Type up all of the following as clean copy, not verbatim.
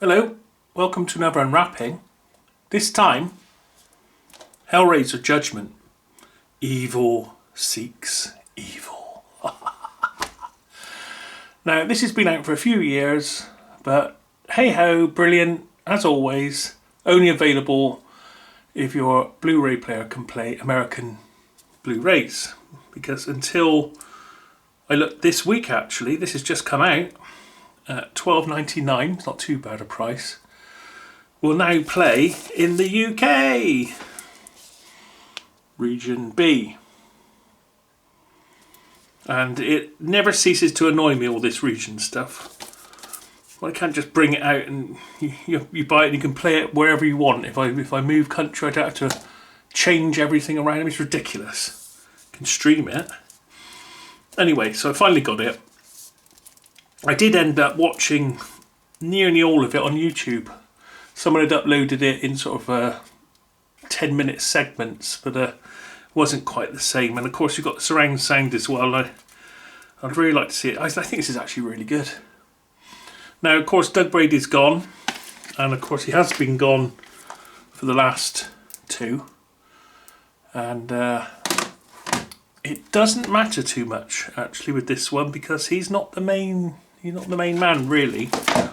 Hello, welcome to another Unwrapping. This time, Hellraiser Judgement. Evil seeks evil. Now, this has been out for a few years, but hey ho, brilliant, as always. Only available if your Blu-ray player can play American Blu-rays. Because until I looked this week, actually, this has just come out at $12.99, it's not too bad a price, will now play in the UK. Region B. And it never ceases to annoy me, all this region stuff. Well, I can't just bring it out and you buy it and you can play it wherever you want. If I move country, I don't have to change everything around. It's ridiculous. I can stream it. Anyway, so I finally got it. I did end up watching nearly all of it on YouTube. Someone had uploaded it in sort of 10-minute segments, but it wasn't quite the same. And of course you've got the surround sound as well. I'd really like to see it. I think this is actually really good. Now, of course, Doug Brady's gone. And of course he has been gone for the last two. And it doesn't matter too much, actually, with this one, because he's not the main man, really.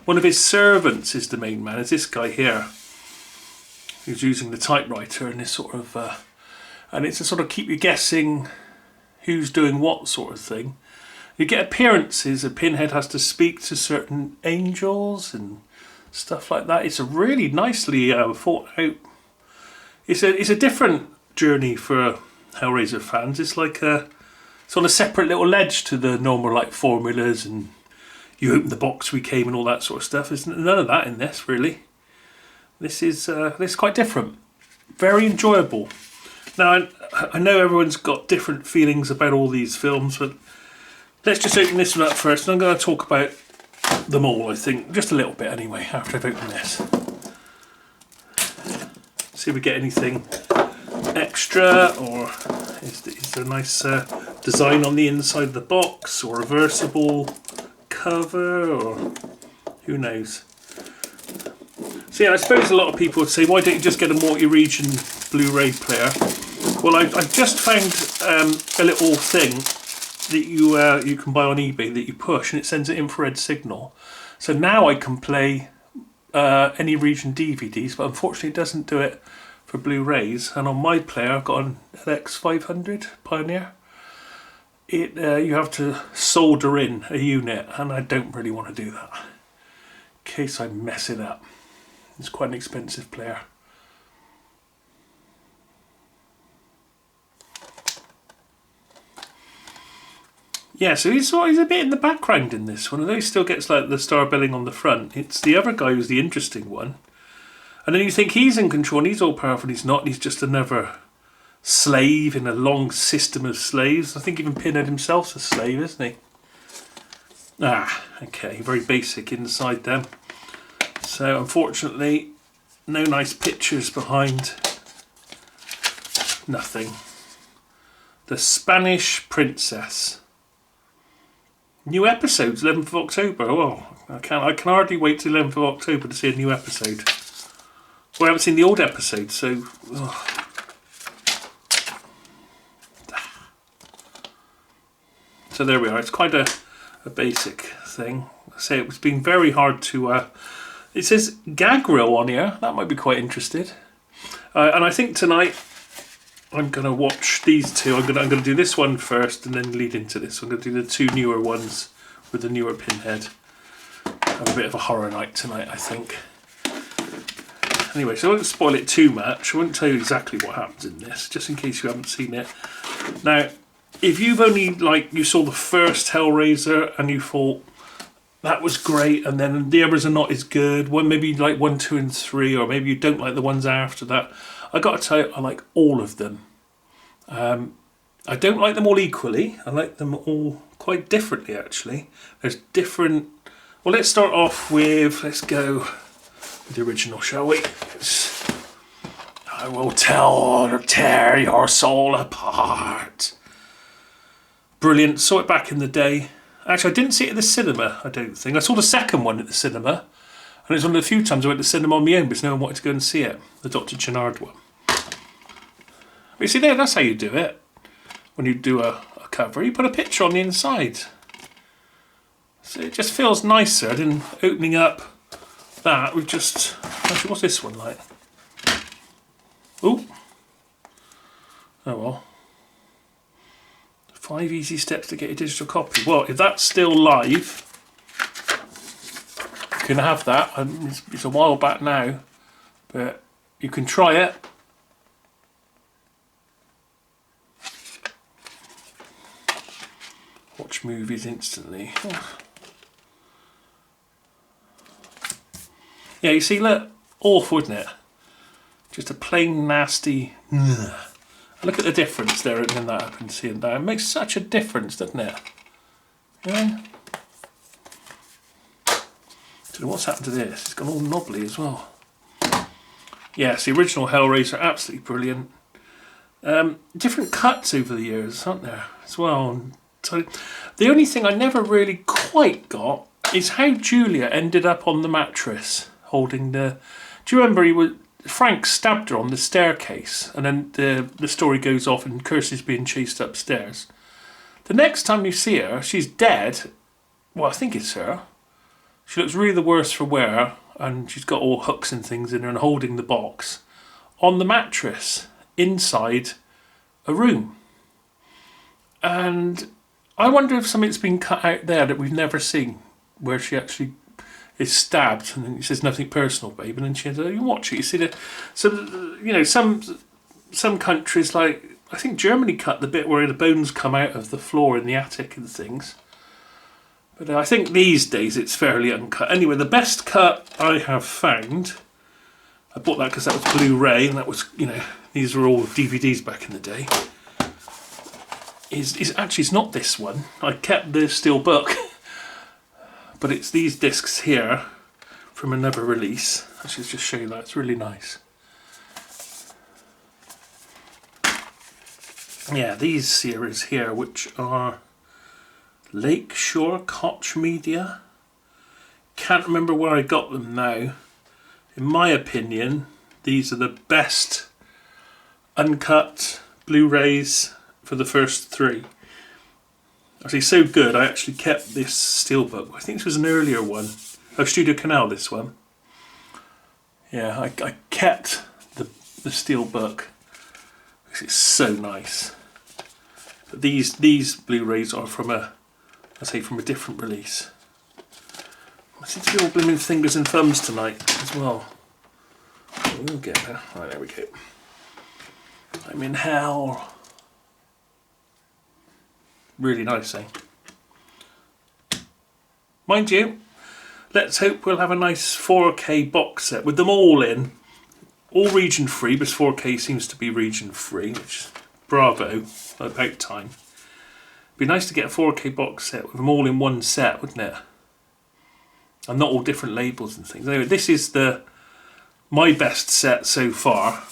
One of his servants is the main man. It's this guy here, who's using the typewriter and this sort of, and it's to sort of keep you guessing who's doing what sort of thing. You get appearances. A Pinhead has to speak to certain angels and stuff like that. It's a really nicely thought out. It's a different journey for Hellraiser fans. It's like it's on a separate little ledge to the normal like formulas and you open the box we came and all that sort of stuff. There's none of that in this, really. This is quite different. Very enjoyable. Now, I know everyone's got different feelings about all these films, but let's just open this one up first, and I'm going to talk about them all, I think. Just a little bit anyway, after I've opened this. See if we get anything extra, or is there a nice design on the inside of the box, or reversible cover, or who knows. So yeah, I suppose a lot of people would say, why don't you just get a multi-region Blu-ray player? Well, I've just found a little thing that you can buy on eBay that you push and it sends an infrared signal. So now I can play any region DVDs, but unfortunately it doesn't do it for Blu-rays. And on my player, I've got an LX500 Pioneer. You have to solder in a unit, and I don't really want to do that in case I mess it up. It's quite an expensive player. Yeah, so he's a bit in the background in this one, although he still gets like the star billing on the front. It's the other guy who's the interesting one. And then you think he's in control and he's all powerful, and he's not. He's just another slave in a long system of slaves. I think even Pinhead himself's a slave, isn't he? Ah, okay, very basic inside them. So unfortunately, no nice pictures behind. Nothing. The Spanish Princess. New episodes, 11th of October. Oh, I can hardly wait till 11th of October to see a new episode. Well, I haven't seen the old episode, so. Oh. So there we are. It's quite a basic thing. I say it's been very hard to. It says gag reel on here. That might be quite interesting. And I think tonight I'm going to watch these two. I'm going to do this one first and then lead into this. I'm going to do the two newer ones with the newer Pinhead. Have a bit of a horror night tonight, I think. Anyway, so I won't spoil it too much. I won't tell you exactly what happens in this, just in case you haven't seen it. Now, if you've only, you saw the first Hellraiser and you thought that was great, and then the others are not as good, maybe you like 1, 2 and 3, or maybe you don't like the ones after that, I got to tell you, I like all of them. I don't like them all equally. I like them all quite differently, actually. There's different. Well, let's start off with. Let's go with the original, shall we? I will tear your soul apart. Brilliant. Saw it back in the day. Actually, I didn't see it at the cinema, I don't think. I saw the second one at the cinema. And it's one of the few times I went to cinema on my own because no one wanted to go and see it. The Dr. Gennard one. But you see there, that's how you do it. When you do a cover, you put a picture on the inside. So it just feels nicer than opening up that with just... Actually, what's this one like? Ooh. Oh well. 5 easy steps to get your digital copy. Well, if that's still live, you can have that. It's a while back now, but you can try it. Watch movies instantly. Oh. Yeah, you see, look, awful, isn't it? Just a plain nasty. Look at the difference there, opening that up and seeing that. It makes such a difference, doesn't it? Yeah. Don't know what's happened to this. It's gone all knobbly as well. Yes, the original Hellraiser, absolutely brilliant. Different cuts over the years, aren't there, as well? So the only thing I never really quite got is how Julia ended up on the mattress holding the... Do you remember Frank stabbed her on the staircase, and then the story goes off and Kirsty's being chased upstairs. The next time you see her, she's dead. Well, I think it's her. She looks really the worse for wear, and she's got all hooks and things in her and holding the box on the mattress inside a room. And I wonder if something's been cut out there that we've never seen, where she actually is stabbed, and then it says nothing personal, babe, and then she says, "Oh, you watch it." You see some countries, like I think Germany, cut the bit where the bones come out of the floor in the attic and things. But I think these days it's fairly uncut. Anyway, the best cut I have found, I bought that because that was Blu-ray, and that was, these were all DVDs back in the day. Is actually, it's not this one. I kept the steel book. But it's these discs here from another release. I should just show you that. It's really nice. Yeah, these series here, which are Lakeshore Koch Media. Can't remember where I got them now. In my opinion, these are the best uncut Blu-rays for the first three. Actually, so good, I actually kept this steelbook. I think this was an earlier one. Oh, Studio Canal, this one. Yeah, I kept the steelbook because it's so nice. But these Blu-rays are from a different release. I seem to be all blooming fingers and thumbs tonight as well. We'll get there. Right, there we go. I'm in hell. Really nice, eh? Mind you, let's hope we'll have a nice 4K box set with them all in. All region free, because 4K seems to be region free, which, bravo, about time. Be nice to get a 4K box set with them all in one set, wouldn't it? And not all different labels and things. Anyway, this is my best set so far.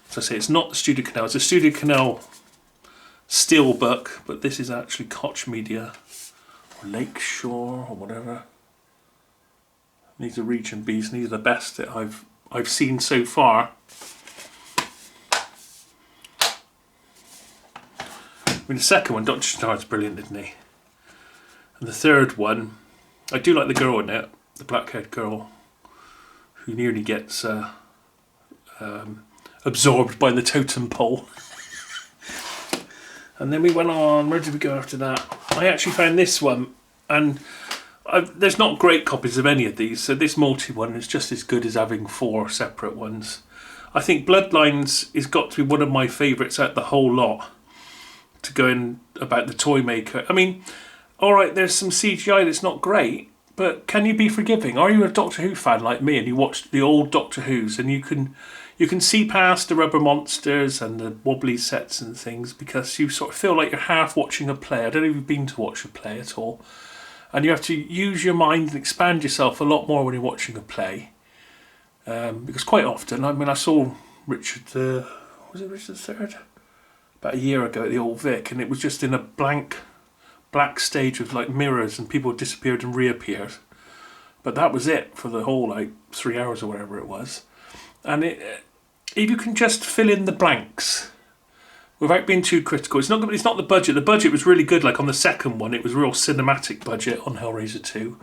So I say it's not the Studio Canal, it's a Studio Canal steelbook, but this is actually Koch Media or Lakeshore or whatever. These are region Bs, and these are the best that I've seen so far. I mean, the second one, Dr. Gennard's brilliant, isn't he? And the third one, I do like the girl in it, the black-haired girl, who nearly gets absorbed by the totem pole. And then we went on, where did we go after that? I actually found this one, and there's not great copies of any of these, so this multi one is just as good as having 4 separate ones. I think Bloodlines has got to be one of my favourites out the whole lot, to go in about the toy maker. I mean, alright, there's some CGI that's not great, but can you be forgiving? Are you a Doctor Who fan like me and you watched the old Doctor Who's and you can see past the rubber monsters and the wobbly sets and things because you sort of feel like you're half watching a play. I don't know if you've been to watch a play at all. And you have to use your mind and expand yourself a lot more when you're watching a play. Because quite often, I mean, I saw Richard, was it Richard III? About a year ago at the Old Vic, and it was just in a black stage with like mirrors and people disappeared and reappeared. But that was it for the whole like 3 hours or whatever it was. And if you can just fill in the blanks without being too critical, it's not the budget. The budget was really good. Like on the second one, it was a real cinematic budget on Hellraiser 2.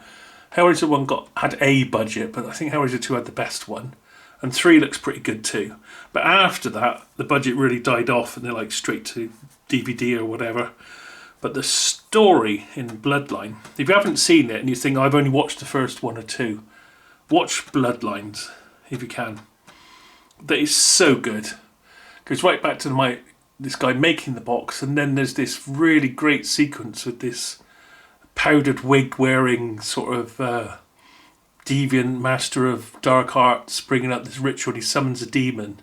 Hellraiser 1 had a budget, but I think Hellraiser 2 had the best one. And 3 looks pretty good too. But after that, the budget really died off and they're like straight to DVD or whatever. But the story in Bloodline, if you haven't seen it and you think, I've only watched the first 1 or 2, watch Bloodlines if you can. That is so good. Goes right back to this guy making the box, and then there's this really great sequence with this powdered wig wearing sort of deviant master of dark arts bringing up this ritual. He summons a demon.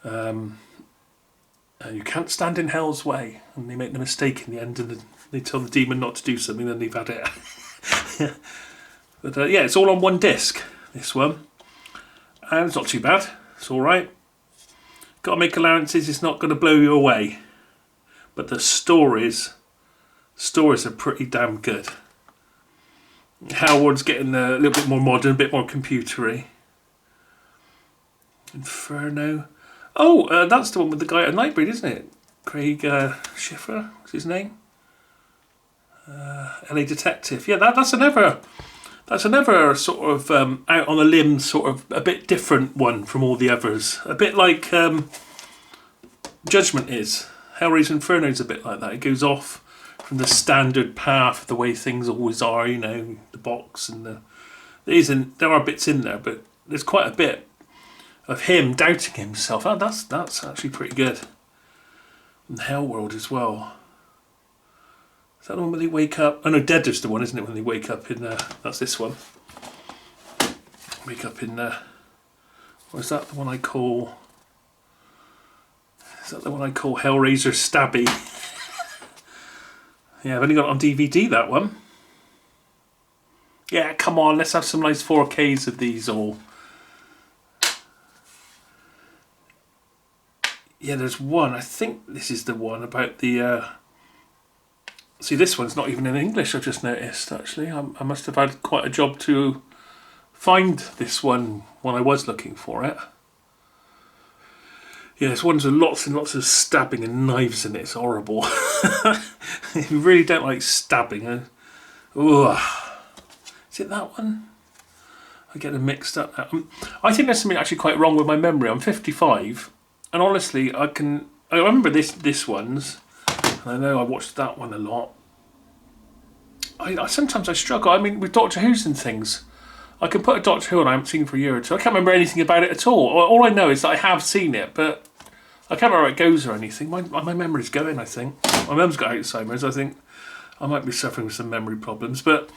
And you can't stand in hell's way. And they make the mistake in the end and they tell the demon not to do something, then they've had it. But yeah, it's all on one disc, this one. And it's not too bad. It's alright. Got to make allowances, it's not going to blow you away. But the stories are pretty damn good. Howard's getting a little bit more modern, a bit more computery. Inferno. Oh, that's the one with the guy at Nightbreed, isn't it? Craig Schiffer, what's his name? LA Detective. Yeah, that's another sort of out on a limb, sort of a bit different one from all the others. A bit like Judgement is. Hellraiser Inferno is a bit like that. It goes off from the standard path, the way things always are, you know, the box and there are bits in there, but there's quite a bit of him doubting himself. Oh, that's actually pretty good. And Hellworld as well. Is that the one where they wake up? Oh no, Dead is the one, isn't it? When they wake up in that's this one. Wake up in or is that the one I call? Is that the one I call Hellraiser Stabby? Yeah, I've only got it on DVD, that one. Yeah, come on, let's have some nice 4Ks of these all. Yeah, there's one, I think this is the one about the... See, this one's not even in English, I've just noticed, actually. I must have had quite a job to find this one when I was looking for it. Yeah, this one's with lots and lots of stabbing and knives in it. It's horrible. If you really don't like stabbing... Ugh. Is it that one? I get them mixed up now. I think there's something actually quite wrong with my memory. I'm 55, and honestly, I remember this one's, and I know I watched that one a lot. Sometimes I struggle. I mean, with Doctor Who's and things, I can put a Doctor Who on I haven't seen for a year or two. I can't remember anything about it at all. All I know is that I have seen it, but I can't remember how it goes or anything. My memory's going, I think. My mum's got Alzheimer's. I think I might be suffering with some memory problems, but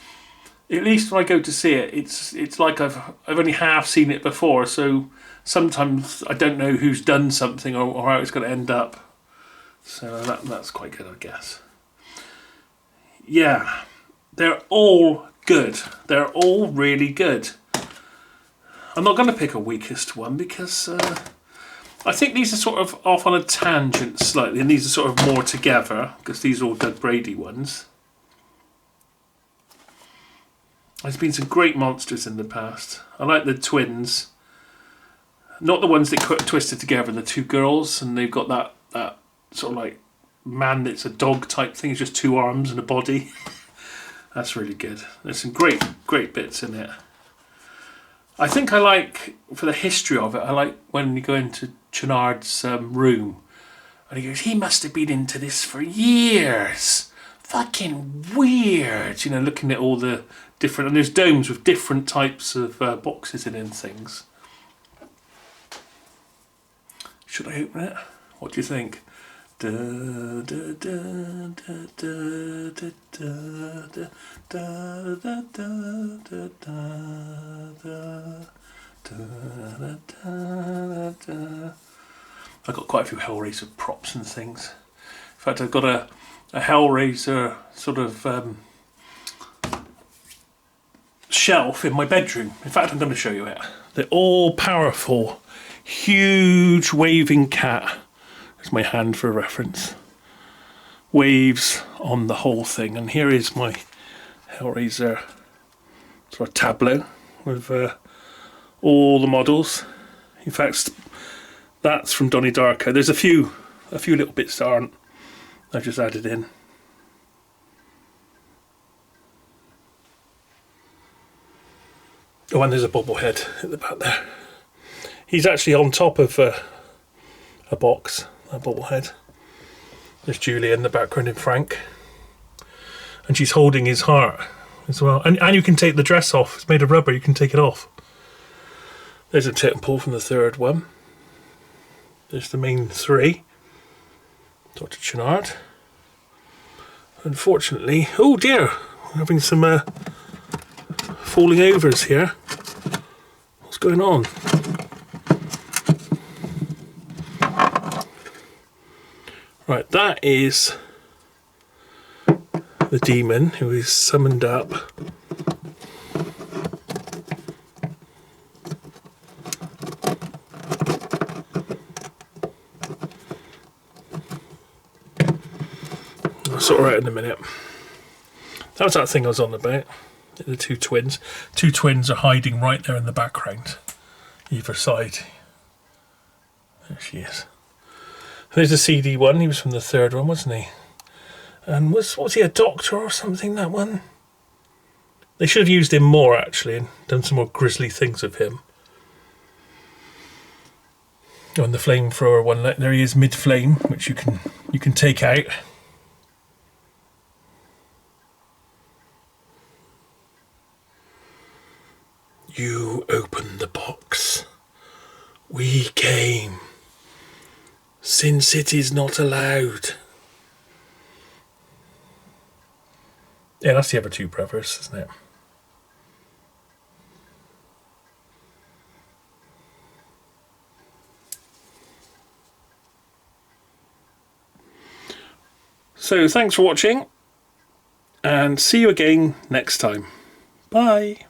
at least when I go to see it, it's like I've only half seen it before, so sometimes I don't know who's done something or how it's going to end up. So that's quite good, I guess. Yeah, they're all good. They're all really good. I'm not going to pick a weakest one because I think these are sort of off on a tangent slightly, and these are sort of more together because these are all Doug Brady ones. There's been some great monsters in the past. I like the twins. Not the ones that twisted together, the two girls, and they've got that sort of like man that's a dog type thing. It's just two arms and a body. That's really good. There's some great bits in it. I think I like, for the history of it, I like when you go into Chenard's room and he goes, he must have been into this for years. Fucking weird. You know, looking at all the different, and there's domes with different types of boxes in and things. Should I open it? What do you think? Da, da, da, da, da, da, da, da, da, da, da, da, da. I've got quite a few Hellraiser props and things. In fact, I've got a Hellraiser sort of shelf in my bedroom. In fact, I'm going to show you it. The all-powerful, huge waving cat. There's my hand for reference. Waves on the whole thing. And here is my Hellraiser sort of tableau with all the models. In fact, that's from Donnie Darko. There's a few little bits that aren't. I've just added in. Oh, and there's a bobblehead at the back there. He's actually on top of a box, a bobblehead. There's Julie in the background and Frank. And she's holding his heart as well. And you can take the dress off. It's made of rubber, you can take it off. There's a temple from the third one. There's the main three. Dr. Chenard. Unfortunately, oh dear, we're having some falling overs here. What's going on? Right, that is the demon who is summoned up. I'll sort her out in a minute. That was that thing I was on about. The two twins. Two twins are hiding right there in the background. Either side. There she is. There's a CD one. He was from the third one, wasn't he? And was he a doctor or something, that one? They should have used him more, actually, and done some more grisly things with him. Oh, and the flamethrower one, there he is mid-flame, which you can take out. You opened the box. We came. Sin City's not allowed. Yeah, that's the other two brothers, isn't it? So, thanks for watching, and see you again next time. Bye.